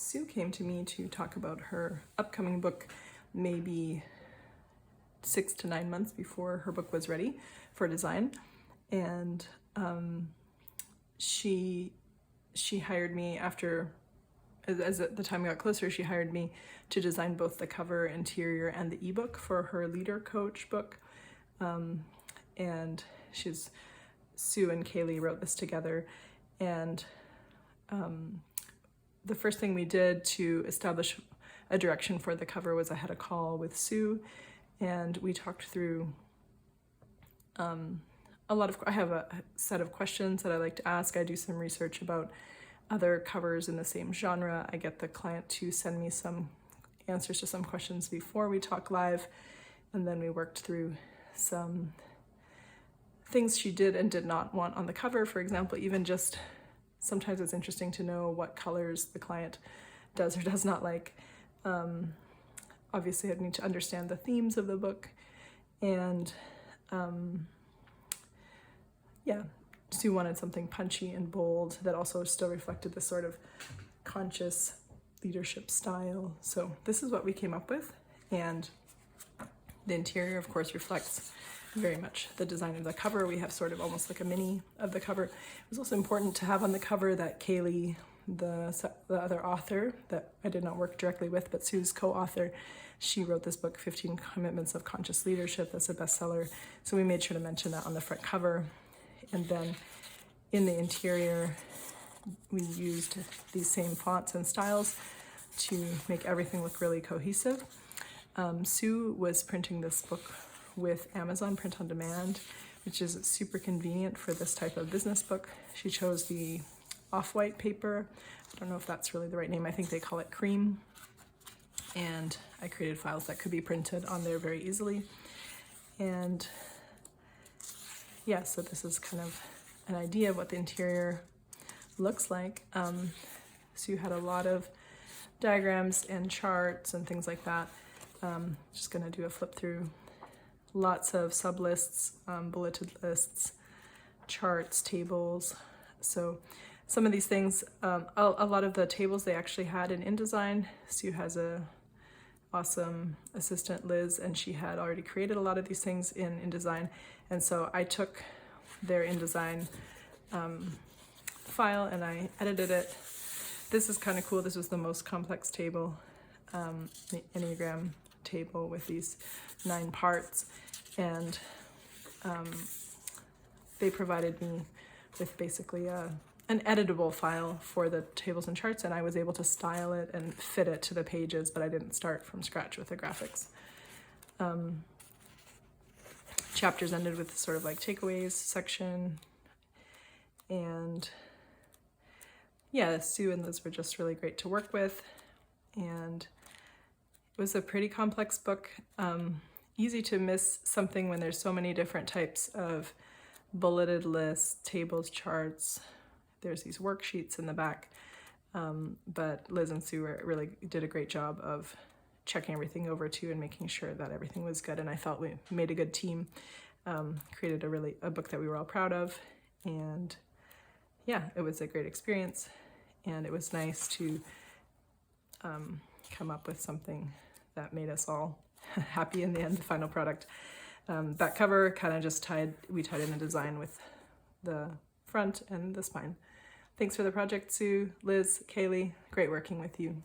Sue came to me to talk about her upcoming book maybe 6 to 9 months before her book was ready for design. And she hired me after, as the time got closer, she hired me to design both the cover, interior, and the ebook for her Leader Coach book. And Sue and Kaylee wrote this together. And the first thing we did to establish a direction for the cover was I had a call with Sue, and we talked through I have a set of questions that I like to ask. I do some research about other covers in the same genre. I get the client to send me some answers to some questions before we talk live, and then we worked through some things she did and did not want on the cover. For example, even just sometimes it's interesting to know what colors the client does or does not like. Obviously, I need to understand the themes of the book, and Sue wanted something punchy and bold that also still reflected the sort of conscious leadership style. So this is what we came up with, and the interior, of course, reflects very much the design of the cover. We have sort of almost like a mini of the cover. It was also important to have on the cover that Kaylee, the other author that I did not work directly with, but Sue's co-author, she wrote this book, 15 Commitments of Conscious Leadership. That's a bestseller. So we made sure to mention that on the front cover. And then in the interior, we used these same fonts and styles to make everything look really cohesive. Sue was printing this book with Amazon Print on Demand, which is super convenient for this type of business book. She chose the off-white paper. I don't know if that's really the right name. I think they call it cream. And I created files that could be printed on there very easily. And yeah, so this is kind of an idea of what the interior looks like. Sue had a lot of diagrams and charts and things like that. Just gonna do a flip through. Lots of sub lists, bulleted lists, charts, tables. So some of these things, a lot of the tables they actually had in InDesign. Sue has a awesome assistant, Liz, and she had already created a lot of these things in InDesign. And so I took their InDesign file and I edited it. This is kind of cool. This was the most complex table, the Enneagram table with these 9 parts. And they provided me with basically an editable file for the tables and charts, and I was able to style it and fit it to the pages, but I didn't start from scratch with the graphics. Chapters ended with sort of like takeaways section, and yeah, Sue and Liz were just really great to work with, and it was a pretty complex book. Easy to miss something when there's so many different types of bulleted lists, tables, charts. There's these worksheets in the back, but Liz and Sue really did a great job of checking everything over too and making sure that everything was good. And I felt we made a good team, created a book that we were all proud of. And yeah, it was a great experience. And it was nice to come up with something that made us all happy in the end, the final product. That cover kind of just we tied in a design with the front and the spine. Thanks for the project, Sue, Liz, Kaylee. Great working with you.